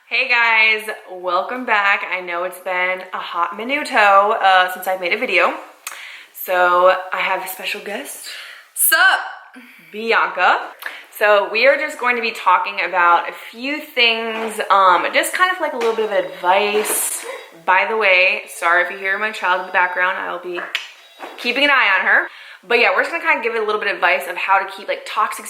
Hey guys, welcome back. I know it's been a hot minuto since I've made a video. So I have a special guest. Sup? Bianca. So we are just going to be talking about a few things, just kind of like a little bit of advice. By the way, sorry if you hear my child in the background, I'll be keeping an eye on her. But yeah, we're just gonna kind of give it a little bit of advice of how to keep like toxic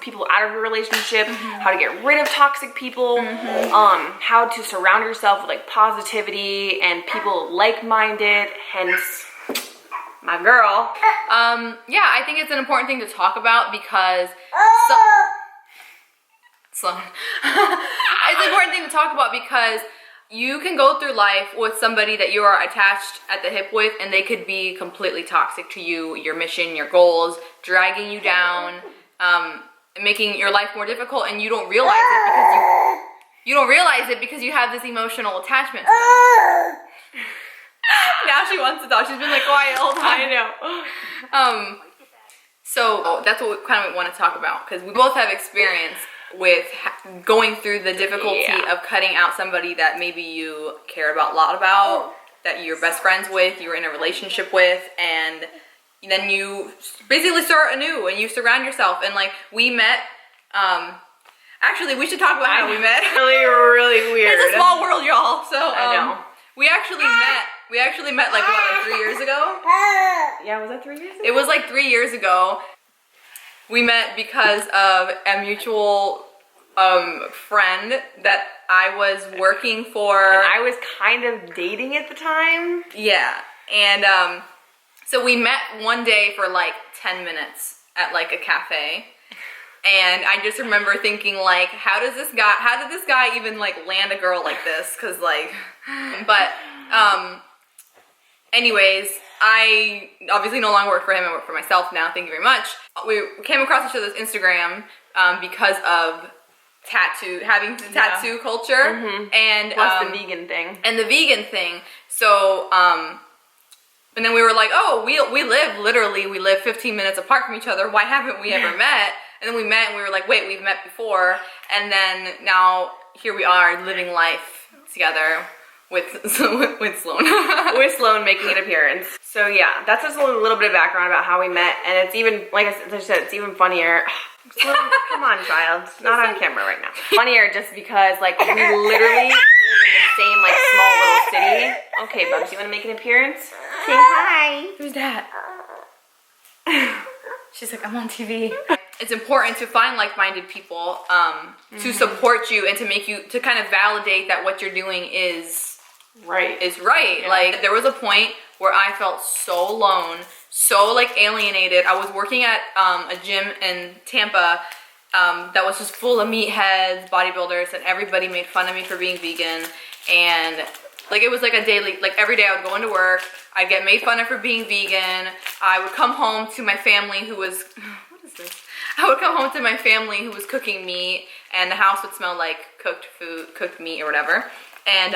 people out of your relationship, how to get rid of toxic people, how to surround yourself with like positivity and people like-minded, hence my girl. Yeah, I think it's an important thing to talk about because slow. It's an important thing to talk about because you can go through life with somebody that you are attached at the hip with, and they could be completely toxic to you, your mission, your goals, dragging you down, making your life more difficult, and you don't realize it because you have this emotional attachment to them. Now she wants to talk. She's been like quiet all the time. I know. So that's what we kind of want to talk about because we both have experience with going through the difficulty of cutting out somebody that maybe you care about a lot about, that you're best friends with, you're in a relationship with, and then you basically start anew and you surround yourself. And like we met, actually we should talk about how we met. Really weird. It's a small world, y'all. So I know. We actually met like what, like 3 years ago? Yeah, was that 3 years ago? It was like 3 years ago. We met because of a mutual friend that I was working for. And I was kind of dating at the time. Yeah, and so we met one day for like 10 minutes at like a cafe. And I just remember thinking like, how did this guy even like land a girl like this? Cause like, but anyways, I obviously no longer work for him. I work for myself now. Thank you very much. We came across each other's Instagram because of having the tattoo culture, and plus the vegan thing. And the vegan thing. So, and then we were like, oh, we live 15 minutes apart from each other. Why haven't we ever met? And then we met and we were like, wait, we've met before. And then now here we are living life together with Sloan. With Sloan making an appearance. So yeah, that's just a little bit of background about how we met. And it's even, like I said, it's even funnier. Sloan, come on, child. It's not on camera right now. Funnier just because like we literally live in the same like small little city. Okay, Bubs, you want to make an appearance? Say hi. Who's that? She's like, I'm on TV. It's important to find like-minded people to support you and to make you, to kind of validate that what you're doing is right. Yeah. Like there was a point where I felt so alone, so like alienated. I was working at a gym in Tampa that was just full of meatheads, bodybuilders, and everybody made fun of me for being vegan. And like it was like a daily, like every day I would go into work, I'd get made fun of for being vegan. I would come home to my family who was, what is this? I would come home to my family who was cooking meat, and the house would smell like cooked meat or whatever. And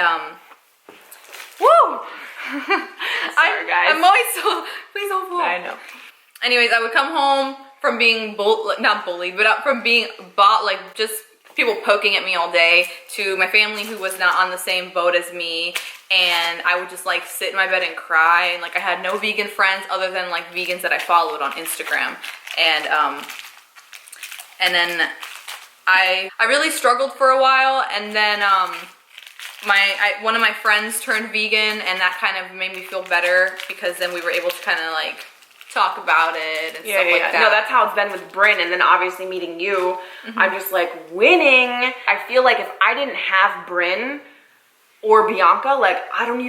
woo! Sorry, guys. I'm always so, please don't fall. I know. Anyways, I would come home from being not bullied, but from being like just people poking at me all day, to my family who was not on the same boat as me. And I would just like sit in my bed and cry. And like I had no vegan friends other than like vegans that I followed on Instagram. And then I really struggled for a while, and then one of my friends turned vegan, and that kind of made me feel better because then we were able to kind of like talk about it and stuff like that. No, that's how it's been with Bryn, and then obviously meeting you, I'm just like winning. I feel like if I didn't have Bryn or Bianca, like I don't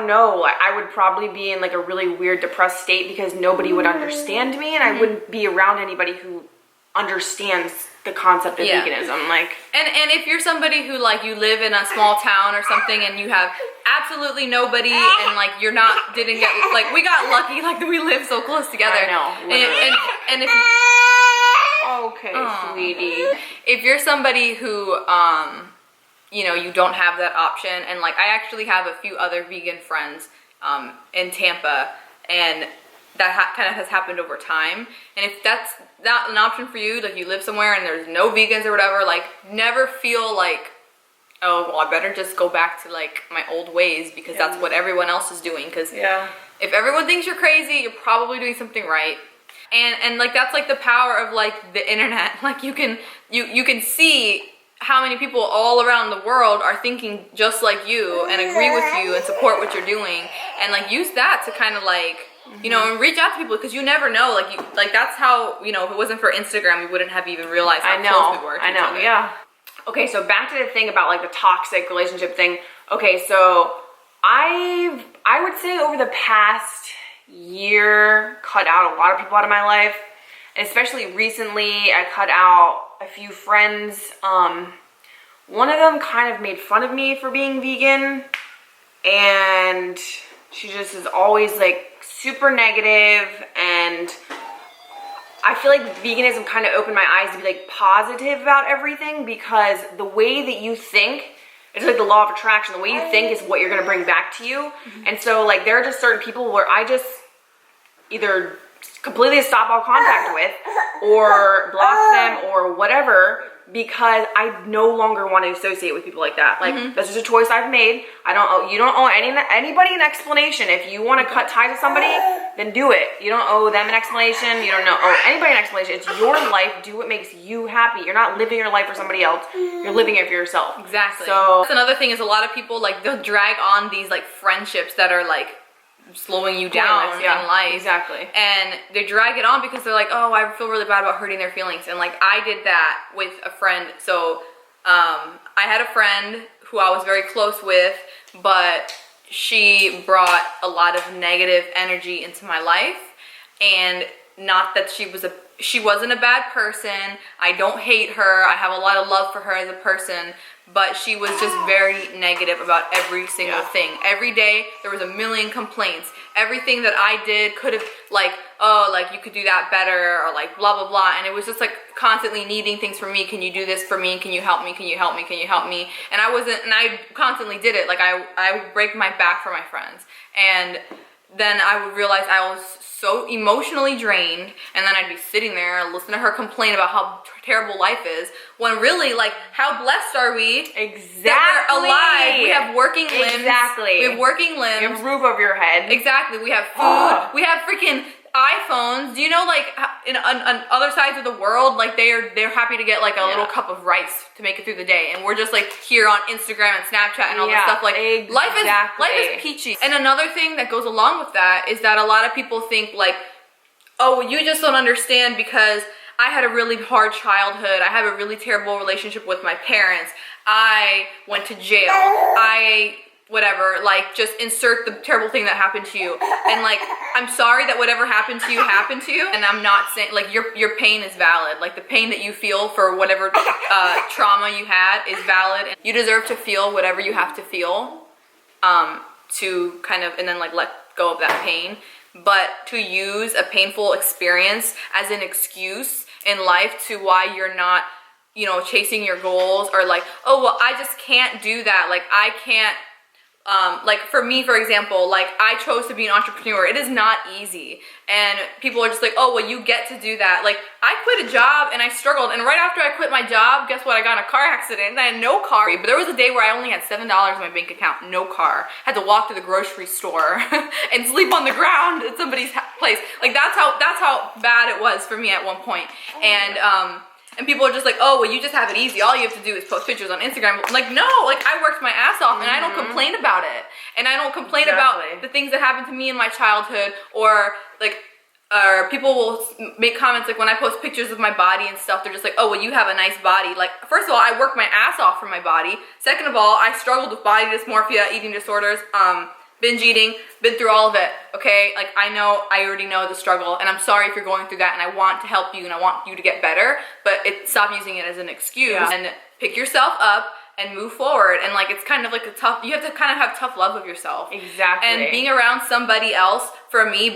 know, I would probably be in like a really weird depressed state because nobody would understand me, and I wouldn't be around anybody who understands the concept of veganism. Like, and if you're somebody who like you live in a small town or something and you have absolutely nobody, and like you're not didn't get like we got lucky, like we live so close together. I know. And if okay, sweetie, if you're somebody who you know, you don't have that option, and like I actually have a few other vegan friends in Tampa, and that kind of has happened over time. And if that's not an option for you, like you live somewhere and there's no vegans or whatever, like never feel like oh, well, I better just go back to like my old ways because that's what everyone else is doing. Because if everyone thinks you're crazy, you're probably doing something right. And like that's like the power of like the internet. Like you can see how many people all around the world are thinking just like you and agree with you and support what you're doing, and like use that to kind of like, you know, and reach out to people, because you never know. Like that's how, you know, if it wasn't for Instagram, we wouldn't have even realized how close we were to each other. Yeah. Okay, so back to the thing about like the toxic relationship thing. Okay, so I would say over the past year cut out a lot of people out of my life, and especially recently I cut out a few friends. One of them kind of made fun of me for being vegan, and she just is always like super negative, and I feel like veganism kind of opened my eyes to be like positive about everything, because the way that you think, it's like the law of attraction. The way you think is what you're going to bring back to you. And so like there are just certain people where I just either completely stop all contact with or block them or whatever, because I no longer want to associate with people like that. Like that's just a choice I've made. You don't owe anybody an explanation. If you want to cut ties with somebody, then do it. You don't owe them an explanation. You don't owe anybody an explanation. It's your life. Do what makes you happy. You're not living your life for somebody else. You're living it for yourself. Exactly. So that's another thing, is a lot of people like they'll drag on these like friendships that are like slowing you down in life. Exactly. And they drag it on because they're like, oh, I feel really bad about hurting their feelings. And like I did that with a friend. So I had a friend who I was very close with, but she brought a lot of negative energy into my life. And not that she wasn't a bad person. I don't hate her. I have a lot of love for her as a person, but she was just very negative about every single thing. Every day there was a million complaints. Everything that I did could have, like, oh, like you could do that better, or like blah blah blah. And it was just like constantly needing things from me. Can you do this for me? Can you help me? Can you help me? Can you help me? And I constantly did it. Like I would break my back for my friends, and then I would realize I was so emotionally drained, and then I'd be sitting there and listen to her complain about how terrible life is, when really, like, how blessed are we? Exactly. That we're alive. We have working limbs. Exactly. We have working limbs. You have a roof over your head. Exactly. We have food. We have freaking iPhones. Do you know, like, on other sides of the world, like they're happy to get like a little cup of rice to make it through the day, and we're just like here on Instagram and Snapchat and all this stuff. Like life is peachy. And another thing that goes along with that is that a lot of people think like, oh, well, you just don't understand because I had a really hard childhood. I have a really terrible relationship with my parents. I went to jail. Whatever, like, just insert the terrible thing that happened to you. And like, I'm sorry that whatever happened to you happened to you. And I'm not saying, like, your pain is valid. Like, the pain that you feel for whatever trauma you had is valid. And you deserve to feel whatever you have to feel to kind of, and then like let go of that pain. But to use a painful experience as an excuse in life to why you're not, you know, chasing your goals, or like, oh, well, I just can't do that. Like, I can't, like for me, for example, like I chose to be an entrepreneur. It is not easy. And people are just like, oh, well, you get to do that. Like, I quit a job and I struggled. And right after I quit my job, guess what? I got in a car accident and I had no car. But there was a day where I only had $7 in my bank account, no car. Had to walk to the grocery store and sleep on the ground at somebody's place. Like, that's how bad it was for me at one point. And people are just like, oh, well, you just have it easy. All you have to do is post pictures on Instagram. Like, no, like I worked my ass off and I don't complain about it. And I don't complain about the things that happened to me in my childhood, or like, people will make comments like when I post pictures of my body and stuff, they're just like, oh, well, you have a nice body. Like, first of all, I work my ass off for my body. Second of all, I struggled with body dysmorphia, eating disorders, binge eating, been through all of it, okay? Like, I already know the struggle, and I'm sorry if you're going through that, and I want to help you, and I want you to get better, but stop using it as an excuse, and pick yourself up and move forward. And like, it's kind of like you have to kind of have tough love of yourself. Exactly. And being around somebody else, for me,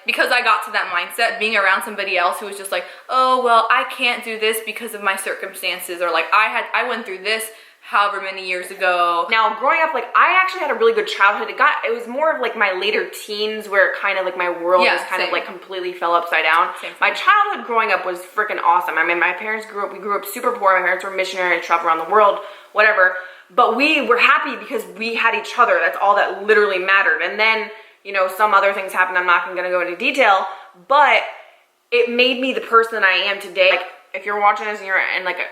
because I got to that mindset, being around somebody else who was just like, oh, well, I can't do this because of my circumstances, or like, I went through this however many years ago. Now, growing up, like, I actually had a really good childhood. It was more of like my later teens where it kind of like my world just kind of like completely fell upside down. My childhood growing up was freaking awesome. I mean, we grew up super poor. My parents were missionaries, traveled around the world, whatever. but we were happy because we had each other. That's all that literally mattered. And then, you know, some other things happened. I'm not going to go into detail, but it made me the person that I am today. Like, if you're watching this and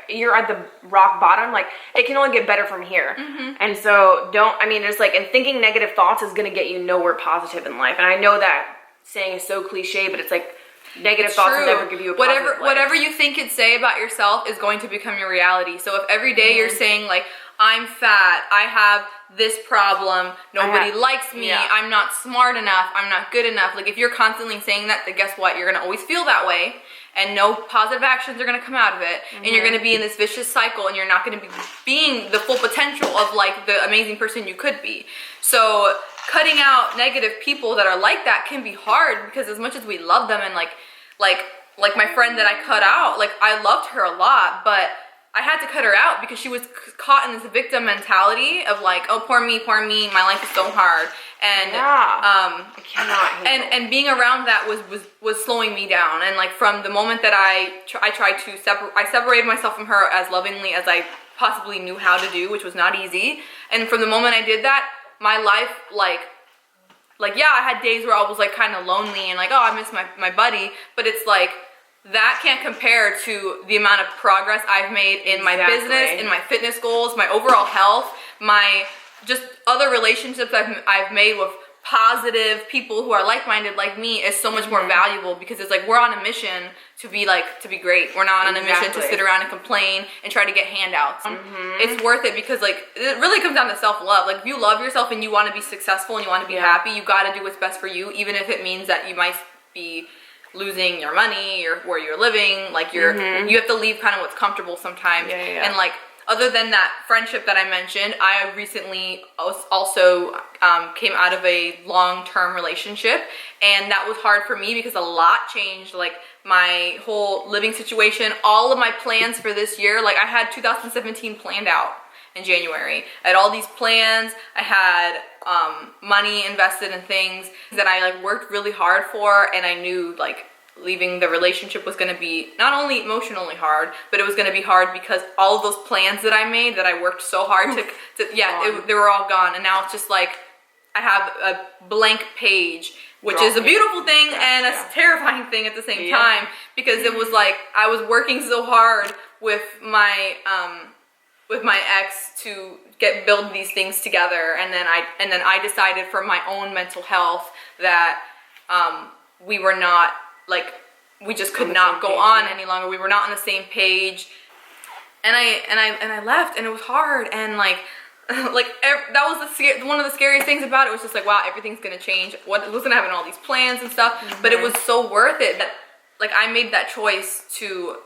you're at the rock bottom, like, it can only get better from here. And so it's like, and thinking negative thoughts is going to get you nowhere positive in life. And I know that saying is so cliche, but it's like, negative thoughts will never give you a positive life. Whatever you think and say about yourself is going to become your reality. So if every day you're saying like, I'm fat, I have this problem, nobody likes me, I'm not smart enough, I'm not good enough. Like, if you're constantly saying that, then guess what? You're gonna always feel that way, and no positive actions are gonna come out of it. And you're gonna be in this vicious cycle, and you're not gonna be being the full potential of like the amazing person you could be. So cutting out negative people that are like that can be hard, because as much as we love them, and like my friend that I cut out, like, I loved her a lot, but I had to cut her out because she was caught in this victim mentality of like, oh, poor me, my life is so hard. And I cannot handle. and being around that was slowing me down. And like, from the moment that I tried to separated myself from her as lovingly as I possibly knew how to do, which was not easy. And from the moment I did that, my life, like yeah, I had days where I was like kind of lonely and like, oh, I miss my buddy, but it's like, that can't compare to the amount of progress I've made in my business, in my fitness goals, my overall health, my just other relationships I've made with positive people who are like-minded like me is so much more valuable, because it's like, we're on a mission to be great. We're not on a mission to sit around and complain and try to get handouts. It's worth it, because like, it really comes down to self-love. Like, if you love yourself and you want to be successful and you want to be happy, you got to do what's best for you, even if it means that you might be losing your money or where you're living. Like, you have to leave kind of what's comfortable sometimes. And like, other than that friendship that I mentioned, I recently also came out of a long-term relationship, and that was hard for me because a lot changed. Like, my whole living situation, all of my plans for this year, like, I had 2017 planned out in January. I had all these plans. I had money invested in things that I like worked really hard for, and I knew like leaving the relationship was going to be not only emotionally hard, but it was going to be hard because all of those plans that I made, that I worked so hard they were all gone. And now it's just like, I have a blank page, which is a beautiful thing and a terrifying thing at the same time, because it was like, I was working so hard with my ex to build these things together, and then I decided for my own mental health that we were not, like, we just could not go on any longer. We were not on the same page, and I left, and it was hard, and like that was one of the scariest things about it. Was just like, wow, everything's gonna change. What was gonna happen? All these plans and stuff, but it was so worth it. That like, I made that choice to.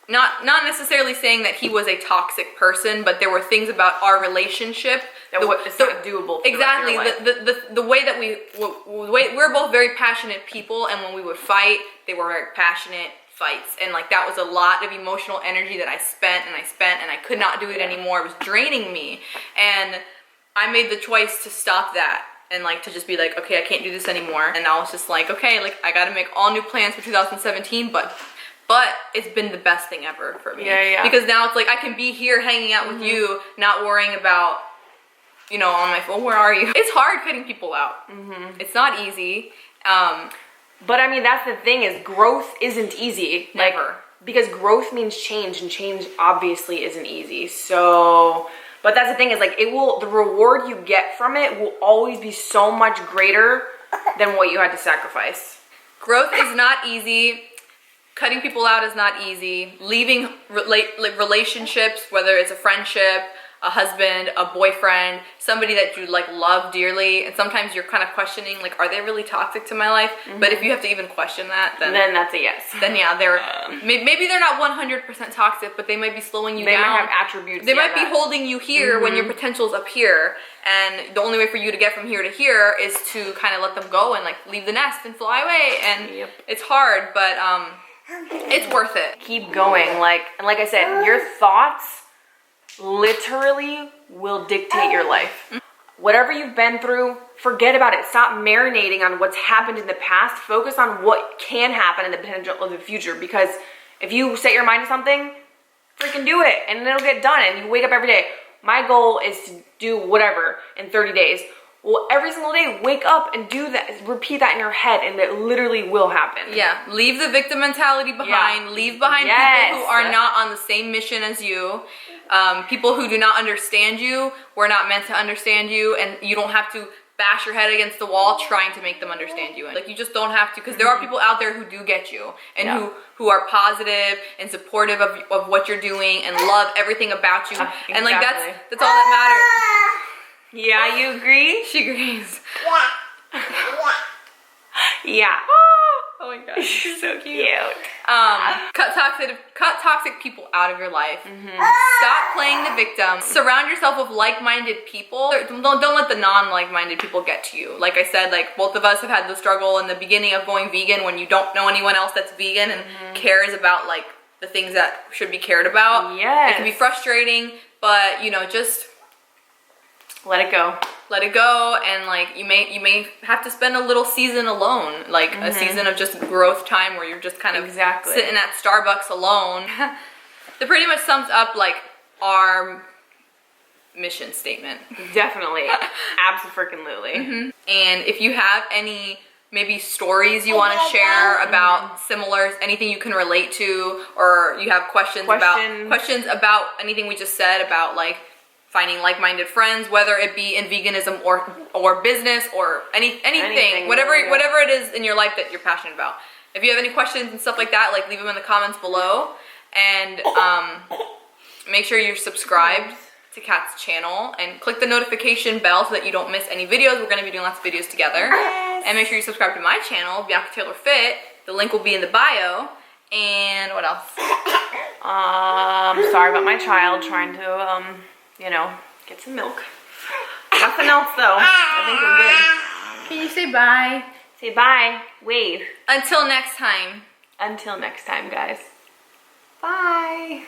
Not necessarily saying that he was a toxic person, but there were things about our relationship that it's not doable. Exactly. The way that we're both very passionate people, and when we would fight, they were very passionate fights, and like, that was a lot of emotional energy that I spent, and I could not do it anymore. It was draining me, and I made the choice to stop that. And like, to just be like, okay, I can't do this anymore. And I was just like, okay, like, I gotta make all new plans for 2017, but it's been the best thing ever for me. Because now it's like, I can be here hanging out with you, not worrying about, you know, on my phone, where are you? It's hard cutting people out. It's not easy. But I mean, that's the thing, is growth isn't easy. Never. Like, because growth means change, and change obviously isn't easy. So, but that's the thing, is like, the reward you get from it will always be so much greater than what you had to sacrifice. Growth is not easy. Cutting people out is not easy. Leaving relationships, whether it's a friendship, a husband, a boyfriend, somebody that you like love dearly, and sometimes you're kind of questioning, like, are they really toxic to my life? But if you have to even question that, then that's a yes. Then yeah, maybe they're not 100% toxic, but they might be slowing you down. They might have attributes. They might be holding you here when your potential's up here, and the only way for you to get from here to here is to kind of let them go and like leave the nest and fly away. And it's hard, but it's worth it. Keep going. And like I said, your thoughts literally will dictate your life. Whatever you've been through, forget about it. Stop marinating on what's happened in the past. Focus on what can happen in the potential of the future, because if you set your mind to something, freaking do it, and it'll get done. And you wake up every day, my goal is to do whatever in 30 days. Well, every single day, wake up and do that. Repeat that in your head, and it literally will happen. Yeah, leave the victim mentality behind. Yeah. Leave behind people who are not on the same mission as you. People who do not understand you. We're not meant to understand you, and you don't have to bash your head against the wall trying to make them understand you. Like, you just don't have to, because there are people out there who do get you, and who are positive and supportive of what you're doing and love everything about you. Exactly. And like that's all that matters. Yeah, you agree? She agrees. Yeah. Oh my gosh, she's so cute. Cut toxic people out of your life. Stop playing the victim. Surround yourself with like-minded people. Don't let the non-like-minded people get to you. Like I said, like both of us have had the struggle in the beginning of going vegan when you don't know anyone else that's vegan and cares about like the things that should be cared about. Yes. It can be frustrating, but you know, just let it go. Let it go, and like you may have to spend a little season alone, like a season of just growth time where you're just kind of sitting at Starbucks alone. That pretty much sums up like our mission statement. Definitely. Absolutely. And if you have any maybe stories you want to share about similar, anything you can relate to, or you have questions about anything we just said about like finding like-minded friends, whether it be in veganism or business or anything, whatever it is in your life that you're passionate about. If you have any questions and stuff like that, like leave them in the comments below, and make sure you're subscribed to Kat's channel and click the notification bell so that you don't miss any videos. We're going to be doing lots of videos together. And make sure you subscribe to my channel, Bianca Taylor Fit. The link will be in the bio. And what else? Sorry about my child trying to you know, get some milk. Nothing else though. I think we're good. Can you say bye? Say bye. Wave. Until next time. Until next time, guys. Bye.